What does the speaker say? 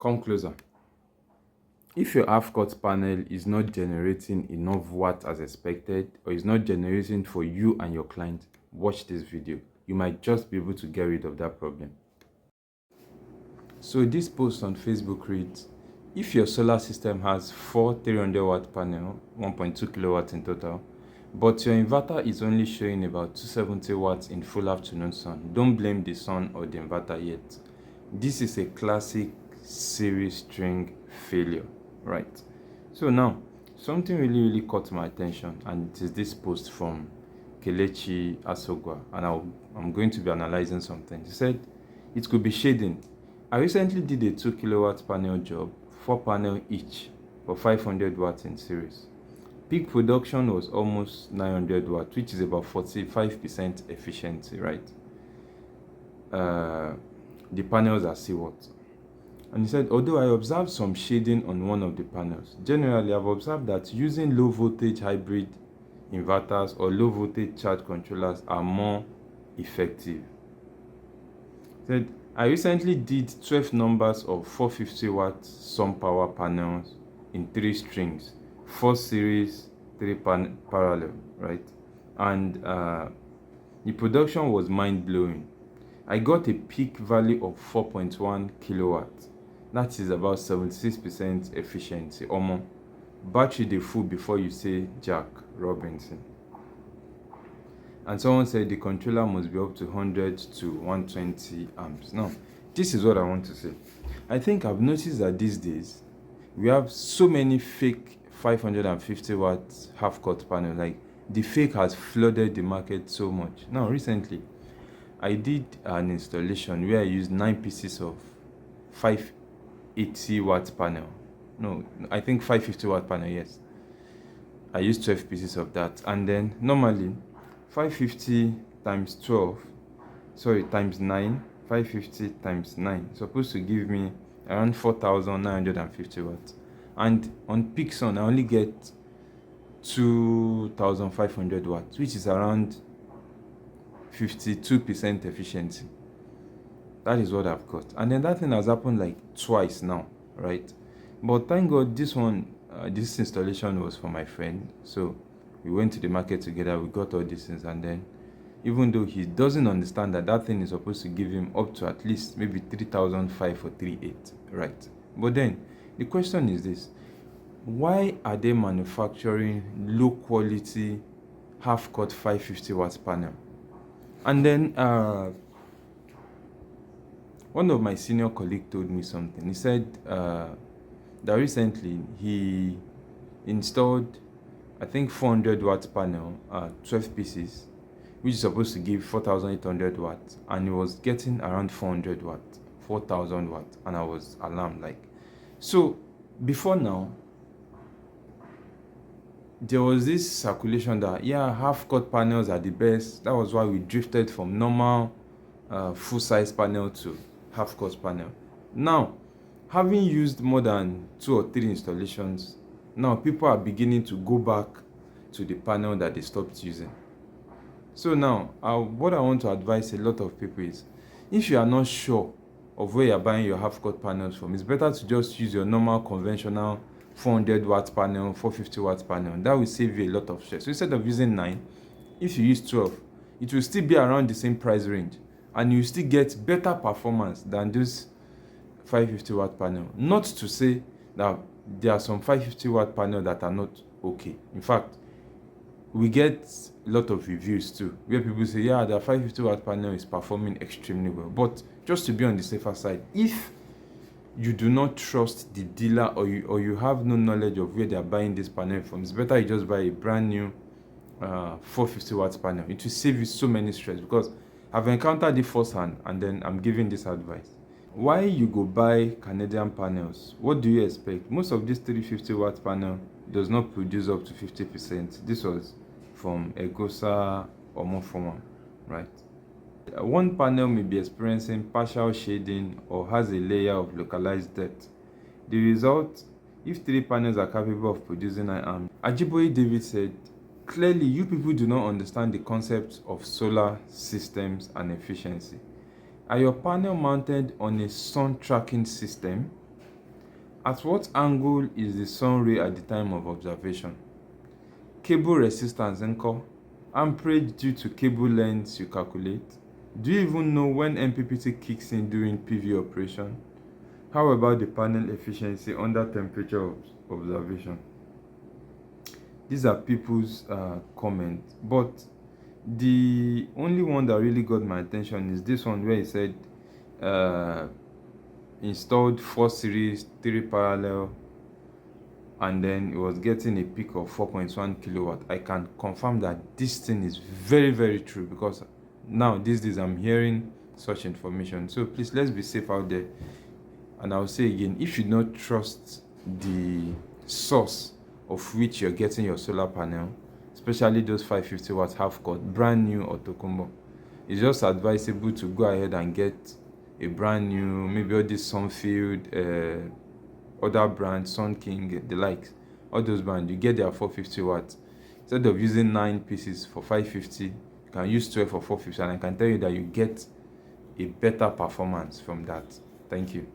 Come closer. If your half-cut panel is not generating enough watt as expected, or is not generating for you and your client, watch this video. You might just be able to get rid of that problem. So this post on Facebook reads, if your solar system has 4 300 watt panel, 1.2 kilowatts in total, but your inverter is only showing about 270 watts in full afternoon sun, don't blame the sun or the inverter yet. This is a classic series string failure, right? So now, something really caught my attention, and it is this post from Kelechi Asogwa, and I'm going to be analyzing something. He said it could be shading. I recently did a 2 kilowatt panel job, 4 panel each, for 500 watts in series. Peak production was almost 900 watts, which is about 45% efficiency, right? The panels are seawatt. And he said, although I observed some shading on one of the panels, generally I've observed that using low voltage hybrid inverters or low voltage charge controllers are more effective. He said, I recently did 12 numbers of 450 watt sun power panels in 3 strings, 4 series, 3 parallel, right? And the production was mind-blowing. I got a peak value of 4.1 kilowatts. That is about 76% efficiency. Almost battery dey full before you say Jack Robinson. And someone said the controller must be up to 100 to 120 amps. Now, this is what I want to say. I think I've noticed that these days we have so many fake 550 watts half-cut panels. Like, the fake has flooded the market so much. Now, recently I did an installation where I used 9 pieces of 580 watt panel. No, I think 550 watt panel, yes. I used 12 pieces of that, and then normally 550 times 12, sorry, times 9, 550 times 9 supposed to give me around 4,950 watts. And on peak sun, I only get 2,500 watts, which is around 52% efficiency. That is what I've got. And then that thing has happened like twice now, right? But thank God this one, this installation was for my friend. So we went to the market together, we got all these things, and then even though he doesn't understand that that thing is supposed to give him up to at least maybe 3,500 or 3,800, right? But then the question is this: why are they manufacturing low quality half-cut 550 watts panel? And then one of my senior colleagues told me something. He said that recently he installed, I think, 400 watt panel, 12 pieces, which is supposed to give 4,800 watts, and he was getting around 400 watts, 4,000 watts, and I was alarmed. Like, so before now, there was this circulation that, yeah, half-cut panels are the best. That was why we drifted from normal full-size panel to half-cut panel. Now, having used more than 2 or 3 installations, now people are beginning to go back to the panel that they stopped using. So now, what I want to advise a lot of people is, if you are not sure of where you're buying your half-cut panels from, it's better to just use your normal conventional 400 watt panel, 450 watt panel. That will save you a lot of stress. So instead of using 9, if you use 12, it will still be around the same price range, and you still get better performance than those 550 watt panel. Not to say that there are some 550 watt panel that are not okay. In fact, we get a lot of reviews too, where people say, yeah, the 550 watt panel is performing extremely well. But just to be on the safer side, if you do not trust the dealer, or you have no knowledge of where they are buying this panel from, it's better you just buy a brand new 450 watt panel. It will save you so many stress, because I've encountered it firsthand, and then I'm giving this advice. Why you go buy Canadian panels? What do you expect? Most of this 350 watt panel does not produce up to 50%. This was from Egosa or Moforma, right? One panel may be experiencing partial shading or has a layer of localized depth. The result, if 3 panels are capable of producing 9 amps. Ajiboye David said, clearly you people do not understand the concept of solar systems and efficiency. Are your panel mounted on a sun tracking system? At what angle is the sun ray at the time of observation? Cable resistance ńkọ́? Amperage due to cable lengths you calculate? Do you even know when MPPT kicks in during PV operation? How about the panel efficiency under temperature observation? These are people's comments, but the only one that really got my attention is this one where he said installed 4 series 3 parallel, and then it was getting a peak of 4.1 kilowatt. I can confirm that this thing is very, very true, because now these days I'm hearing such information. So please, let's be safe out there. And I'll say again, if you don't trust the source of which you're getting your solar panel, especially those 550 watt half cut, brand new or Tokumbo, it's just advisable to go ahead and get a brand new, maybe all this Sunfield, other brands, Sun King, the likes, all those brands. You get their 450 watts. Instead of using 9 pieces for 550, you can use 12 for 450, and I can tell you that you get a better performance from that. Thank you.